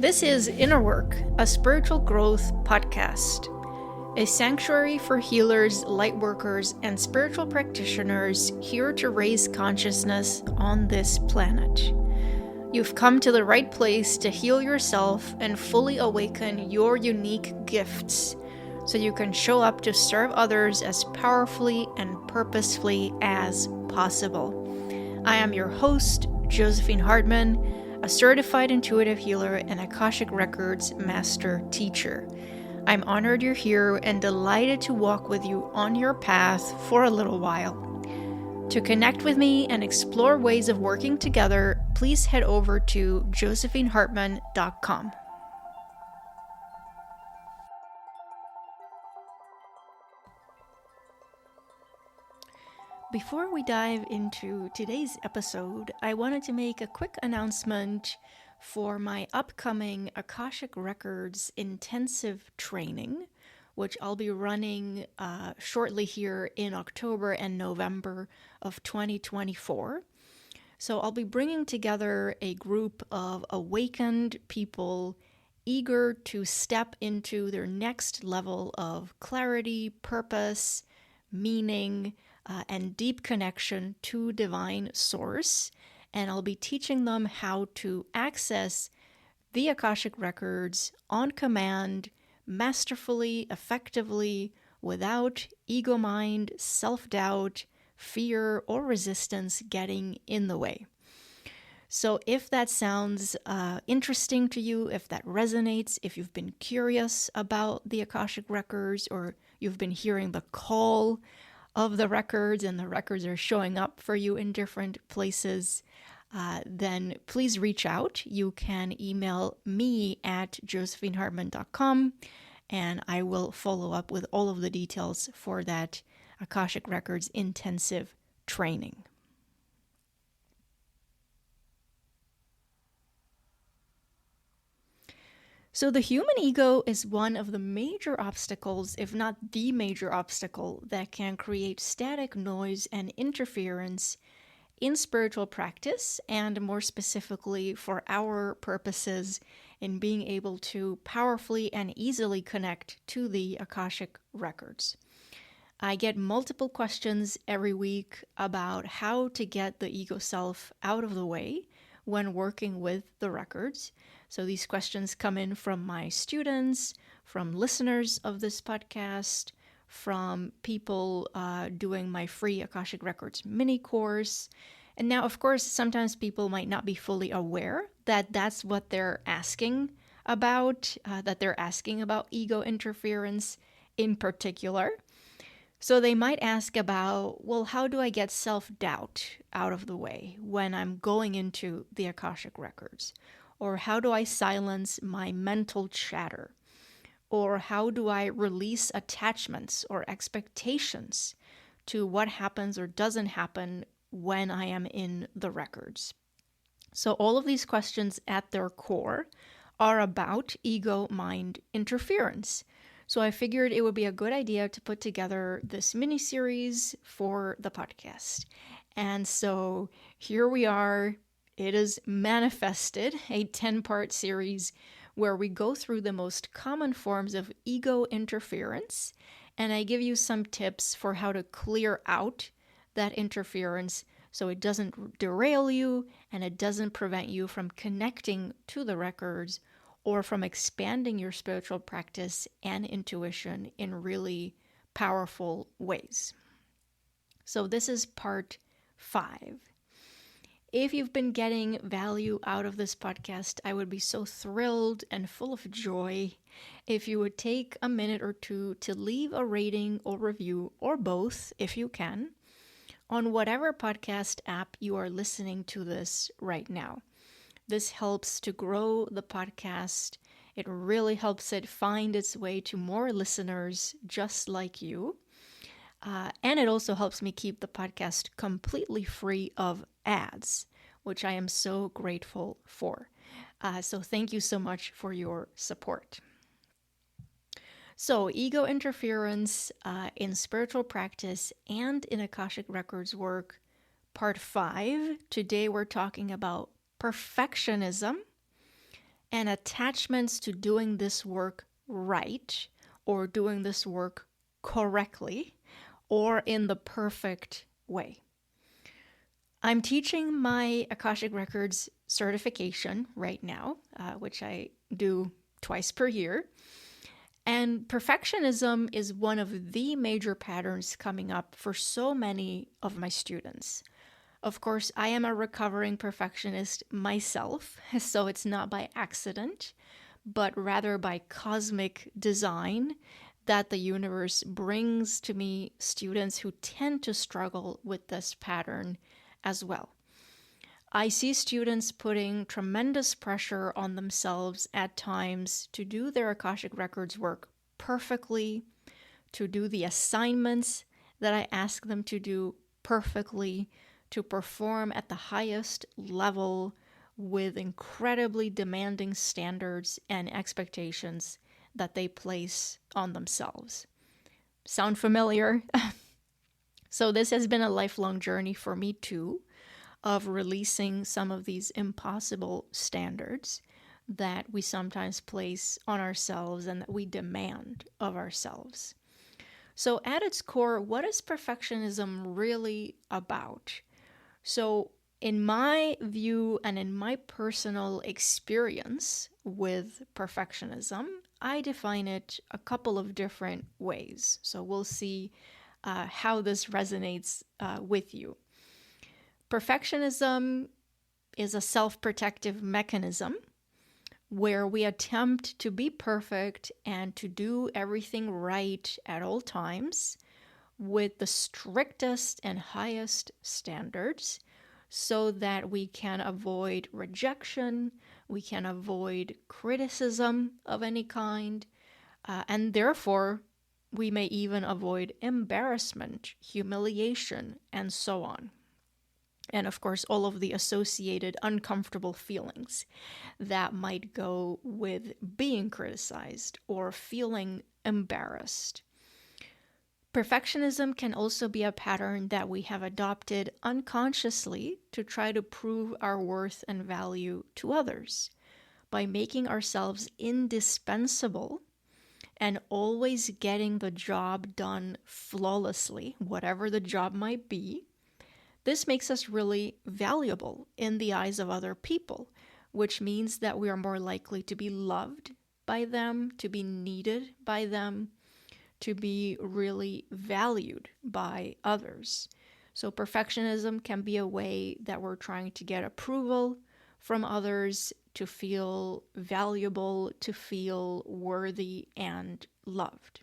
This is Inner Work, a spiritual growth podcast, a sanctuary for healers, light workers, and spiritual practitioners here to raise consciousness on this planet. You've come to the right place to heal yourself and fully awaken your unique gifts so you can show up to serve others as powerfully and purposefully as possible. I am your host, Josephine Hartman, a certified intuitive healer and Akashic Records master teacher. I'm honored you're here and delighted to walk with you on your path for a little while. To connect with me and explore ways of working together, please head over to josephinehartman.com. Before we dive into today's episode, I wanted to make a quick announcement for my upcoming Akashic Records intensive training, which I'll be running shortly here in October and November of 2024. So I'll be bringing together a group of awakened people eager to step into their next level of clarity, purpose, meaning, and deep connection to divine source. And I'll be teaching them how to access the Akashic Records on command, masterfully, effectively, without ego mind, self-doubt, fear, or resistance getting in the way. So if that sounds interesting to you, if that resonates, if you've been curious about the Akashic Records, or you've been hearing the call of the records and the records are showing up for you in different places, then please reach out. You can email me at josephinehartman.com and I will follow up with all of the details for that Akashic Records intensive training. So the human ego is one of the major obstacles, if not the major obstacle, that can create static noise and interference in spiritual practice, and more specifically for our purposes in being able to powerfully and easily connect to the Akashic Records. I get multiple questions every week about how to get the ego self out of the way when working with the records. So these questions come in from my students, from listeners of this podcast, from people doing my free Akashic Records mini course. And now, of course, sometimes people might not be fully aware that that's what they're asking about, that they're asking about ego interference in particular. So they might ask about, well, how do I get self-doubt out of the way when I'm going into the Akashic Records? Or how do I silence my mental chatter? Or how do I release attachments or expectations to what happens or doesn't happen when I am in the records? So all of these questions at their core are about ego-mind interference. So I figured it would be a good idea to put together this mini-series for the podcast. And so here we are. It is manifested, a 10-part series where we go through the most common forms of ego interference, and I give you some tips for how to clear out that interference so it doesn't derail you and it doesn't prevent you from connecting to the records or from expanding your spiritual practice and intuition in really powerful ways. So this is part 5. If you've been getting value out of this podcast, I would be so thrilled and full of joy if you would take a minute or two to leave a rating or review, or both if you can, on whatever podcast app you are listening to this right now. This helps to grow the podcast. It really helps it find its way to more listeners just like you. And it also helps me keep the podcast completely free of ads, which I am so grateful for. So thank you so much for your support. So ego interference in spiritual practice and in Akashic Records work, part 5. Today we're talking about perfectionism and attachments to doing this work right or doing this work correctly or in the perfect way. I'm teaching my Akashic Records certification right now, which I do twice per year. And perfectionism is one of the major patterns coming up for so many of my students. Of course, I am a recovering perfectionist myself, so it's not by accident, but rather by cosmic design that the universe brings to me students who tend to struggle with this pattern as well. I see students putting tremendous pressure on themselves at times to do their Akashic Records work perfectly, to do the assignments that I ask them to do perfectly, to perform at the highest level with incredibly demanding standards and expectations that they place on themselves. Sound familiar? So this has been a lifelong journey for me too, of releasing some of these impossible standards that we sometimes place on ourselves and that we demand of ourselves. So at its core, what is perfectionism really about? So in my view and in my personal experience with perfectionism, I define it a couple of different ways. So we'll see how this resonates with you. Perfectionism is a self-protective mechanism where we attempt to be perfect and to do everything right at all times with the strictest and highest standards so that we can avoid rejection, we can avoid criticism of any kind, and therefore we may even avoid embarrassment, humiliation, and so on. And of course, all of the associated uncomfortable feelings that might go with being criticized or feeling embarrassed. Perfectionism can also be a pattern that we have adopted unconsciously to try to prove our worth and value to others by making ourselves indispensable and always getting the job done flawlessly, whatever the job might be. This makes us really valuable in the eyes of other people, which means that we are more likely to be loved by them, to be needed by them, to be really valued by others. So perfectionism can be a way that we're trying to get approval from others, to feel valuable, to feel worthy and loved.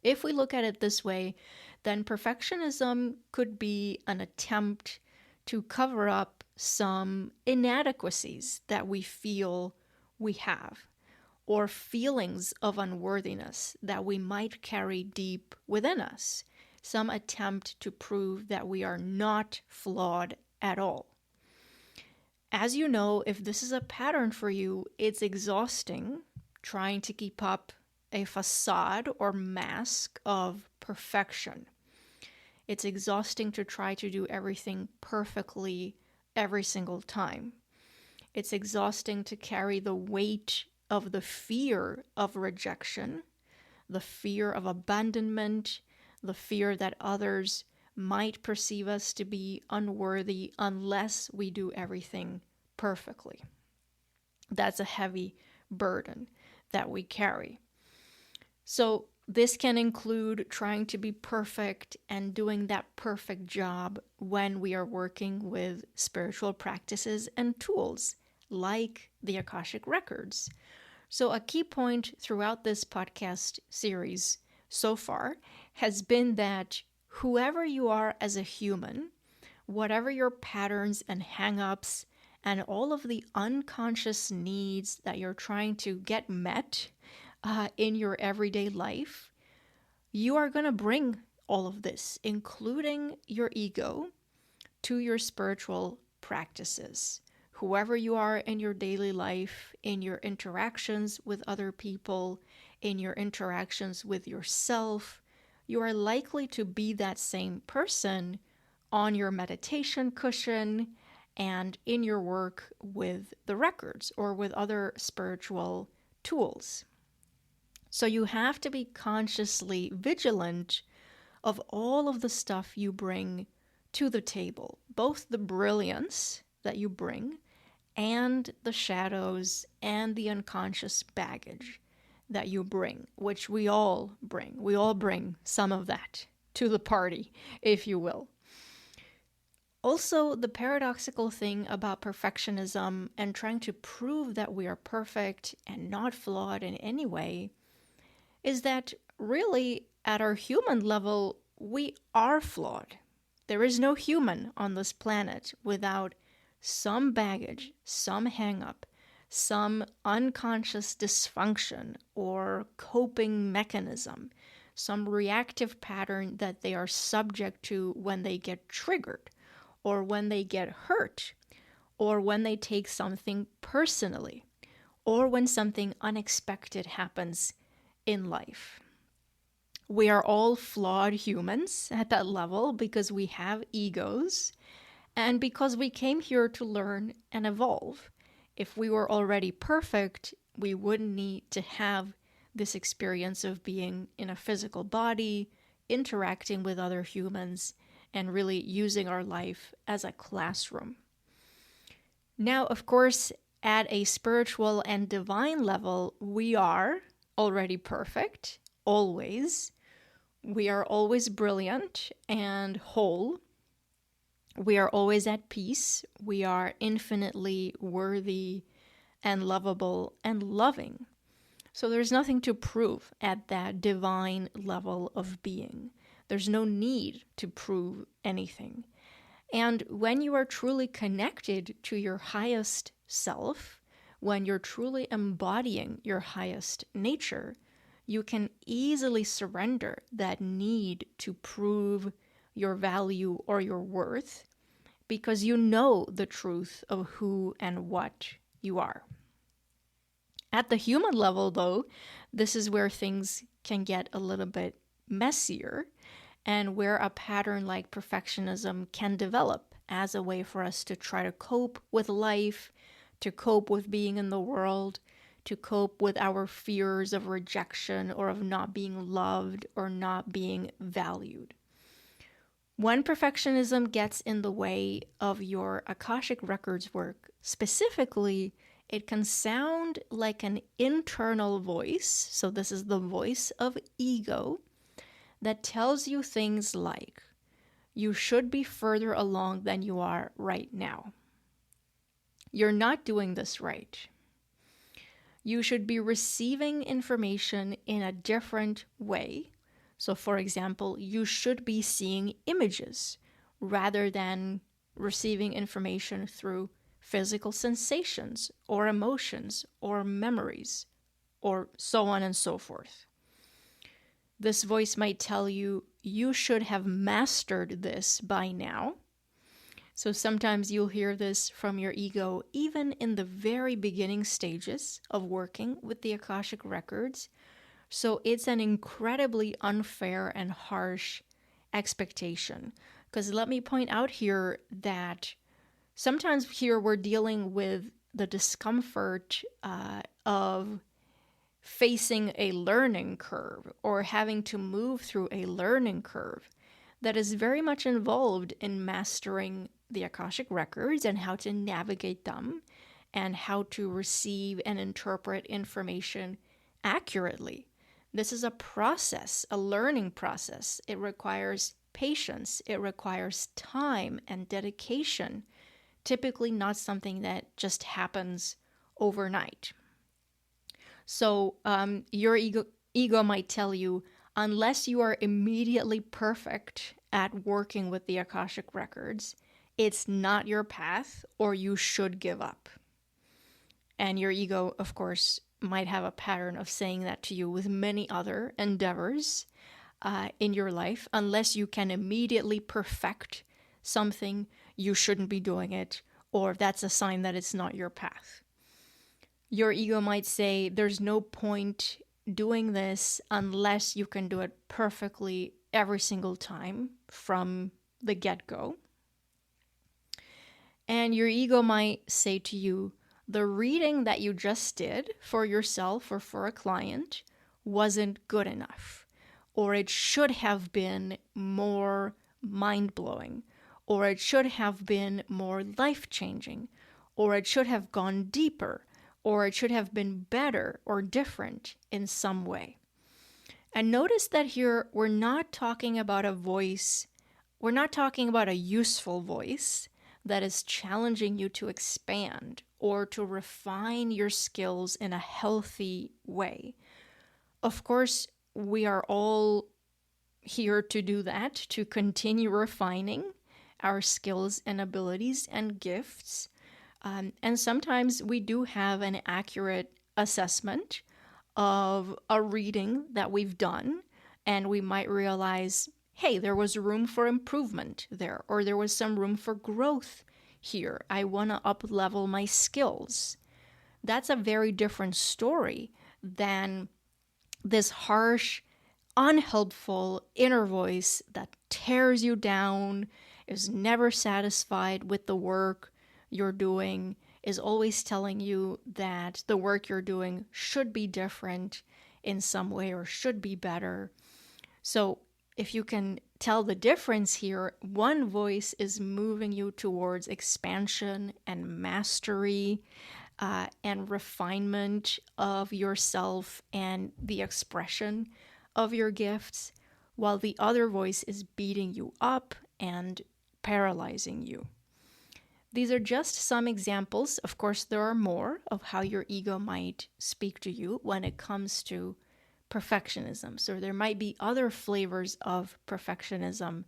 If we look at it this way, then perfectionism could be an attempt to cover up some inadequacies that we feel we have, or feelings of unworthiness that we might carry deep within us, some attempt to prove that we are not flawed at all. As you know, if this is a pattern for you, it's exhausting trying to keep up a facade or mask of perfection. It's exhausting to try to do everything perfectly every single time. It's exhausting to carry the weight of the fear of rejection, the fear of abandonment, the fear that others might perceive us to be unworthy unless we do everything perfectly. That's a heavy burden that we carry. So this can include trying to be perfect and doing that perfect job when we are working with spiritual practices and tools like the Akashic Records. So a key point throughout this podcast series so far has been that whoever you are as a human, whatever your patterns and hang-ups and all of the unconscious needs that you're trying to get met in your everyday life, you are going to bring all of this, including your ego, to your spiritual practices. Whoever you are in your daily life, in your interactions with other people, in your interactions with yourself, you are likely to be that same person on your meditation cushion and in your work with the records or with other spiritual tools. So you have to be consciously vigilant of all of the stuff you bring to the table, both the brilliance that you bring and the shadows and the unconscious baggage that you bring, which we all bring. We all bring some of that to the party, if you will. Also, the paradoxical thing about perfectionism and trying to prove that we are perfect and not flawed in any way is that really, at our human level, we are flawed. There is no human on this planet without some baggage, some hang-up, some unconscious dysfunction or coping mechanism, some reactive pattern that they are subject to when they get triggered, or when they get hurt, or when they take something personally, or when something unexpected happens in life. We are all flawed humans at that level because we have egos and because we came here to learn and evolve. If we were already perfect, we wouldn't need to have this experience of being in a physical body, interacting with other humans, and really using our life as a classroom. Now, of course, at a spiritual and divine level, we are already perfect, always. We are always brilliant and whole. We are always at peace. We are infinitely worthy and lovable and loving. So there's nothing to prove at that divine level of being. There's no need to prove anything. And when you are truly connected to your highest self, when you're truly embodying your highest nature, you can easily surrender that need to prove your value or your worth because you know the truth of who and what you are. At the human level, though, this is where things can get a little bit messier and where a pattern like perfectionism can develop as a way for us to try to cope with life, to cope with being in the world, to cope with our fears of rejection or of not being loved or not being valued. When perfectionism gets in the way of your Akashic Records work, specifically, it can sound like an internal voice. So this is the voice of ego that tells you things like, you should be further along than you are right now. You're not doing this right. You should be receiving information in a different way. So, for example, you should be seeing images rather than receiving information through physical sensations or emotions or memories or so on and so forth. This voice might tell you, you should have mastered this by now. So sometimes you'll hear this from your ego, even in the very beginning stages of working with the Akashic Records. So it's an incredibly unfair and harsh expectation. Because let me point out here that sometimes here we're dealing with the discomfort of facing a learning curve or having to move through a learning curve that is very much involved in mastering the Akashic Records and how to navigate them and how to receive and interpret information accurately. This is a process, a learning process. It requires patience. It requires time and dedication. Typically not something that just happens overnight. So your ego might tell you, unless you are immediately perfect at working with the Akashic Records, it's not your path or you should give up. And your ego, of course, might have a pattern of saying that to you with many other endeavors in your life. Unless you can immediately perfect something, you shouldn't be doing it, or that's a sign that it's not your path. Your ego might say, there's no point doing this unless you can do it perfectly every single time from the get-go. And your ego might say to you, the reading that you just did for yourself or for a client wasn't good enough, or it should have been more mind blowing, or it should have been more life changing, or it should have gone deeper, or it should have been better or different in some way. And notice that here we're not talking about a voice, we're not talking about a useful voice that is challenging you to expand or to refine your skills in a healthy way. Of course, we are all here to do that, to continue refining our skills and abilities and gifts. And sometimes we do have an accurate assessment of a reading that we've done, and we might realize, hey, there was room for improvement there, or there was some room for growth here. I want to up level my skills. That's a very different story than this harsh, unhelpful inner voice that tears you down, is never satisfied with the work you're doing, is always telling you that the work you're doing should be different in some way or should be better. So, if you can tell the difference here, one voice is moving you towards expansion and mastery, and refinement of yourself and the expression of your gifts, while the other voice is beating you up and paralyzing you. These are just some examples. Of course, there are more of how your ego might speak to you when it comes to perfectionism. So there might be other flavors of perfectionism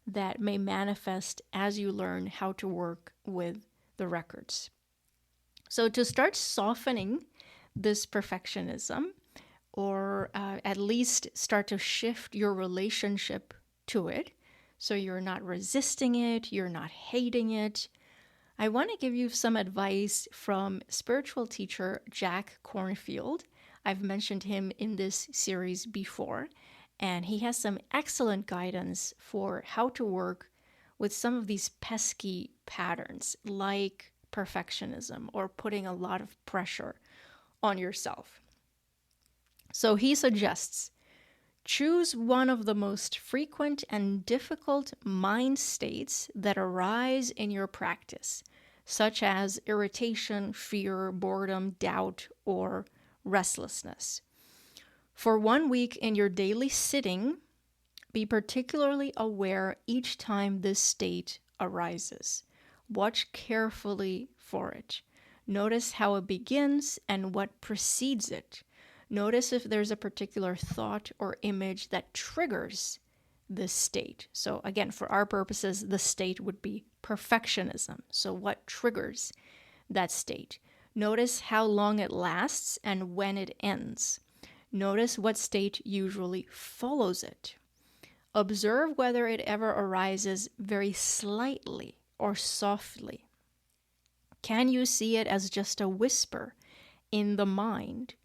that may manifest as you learn how to work with the records. So to start softening this perfectionism, or at least start to shift your relationship to it, so you're not resisting it, you're not hating it, I want to give you some advice from spiritual teacher Jack Kornfield. I've mentioned him in this series before, and he has some excellent guidance for how to work with some of these pesky patterns like perfectionism or putting a lot of pressure on yourself. So he suggests choose one of the most frequent and difficult mind states that arise in your practice, such as irritation, fear, boredom, doubt, or restlessness. For 1 week in your daily sitting, be particularly aware each time this state arises. Watch carefully for it. Notice how it begins and what precedes it. Notice if there's a particular thought or image that triggers this state. So again, for our purposes, the state would be perfectionism. So what triggers that state? Notice how long it lasts and when it ends. Notice what state usually follows it. Observe whether it ever arises very slightly or softly. Can you see it as just a whisper in the mind?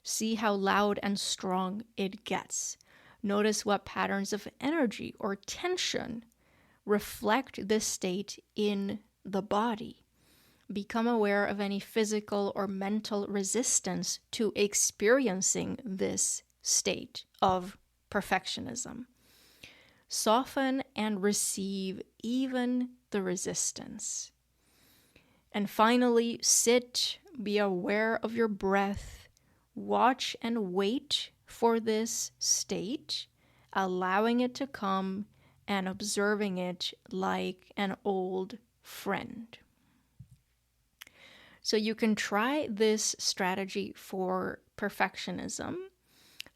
See how loud and strong it gets. Notice what patterns of energy or tension reflect this state in the body. Become aware of any physical or mental resistance to experiencing this state of perfectionism. Soften and receive even the resistance. And finally, sit, be aware of your breath, watch and wait for this state, allowing it to come and observing it like an old friend. So you can try this strategy for perfectionism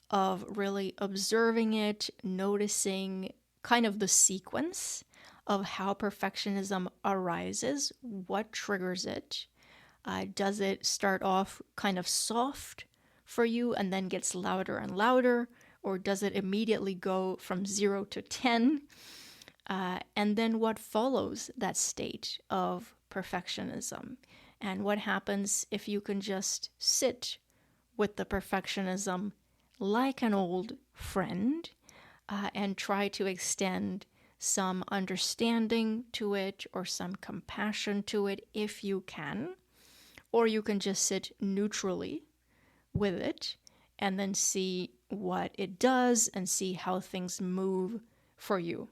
of really observing it, noticing kind of the sequence of how perfectionism arises, what triggers it. Does it start off kind of soft for you and then gets louder and louder, or does it immediately go from 0 to 10? And then what follows that state of perfectionism? And what happens if you can just sit with the perfectionism like an old friend and try to extend some understanding to it or some compassion to it if you can. Or you can just sit neutrally with it and then see what it does and see how things move for you.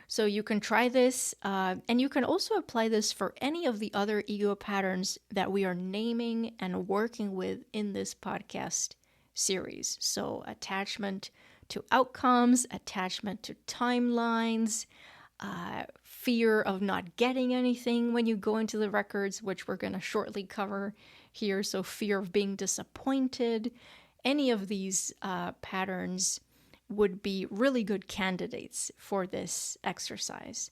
So you can try this, and you can also apply this for any of the other ego patterns that we are naming and working with in this podcast series. So attachment to outcomes, attachment to timelines, fear of not getting anything when you go into the records, which we're going to shortly cover here. So fear of being disappointed. Any of these patterns would be really good candidates for this exercise.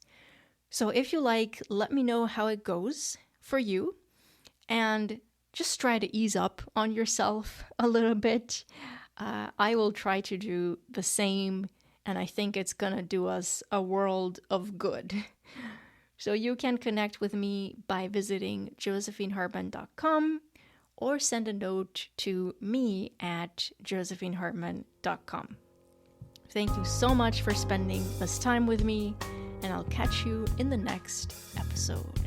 So if you like, let me know how it goes for you, and just try to ease up on yourself a little bit. I will try to do the same, and I think it's gonna do us a world of good. So you can connect with me by visiting josephinehartman.com or send a note to me at josephinehartman.com. Thank you so much for spending this time with me, and I'll catch you in the next episode.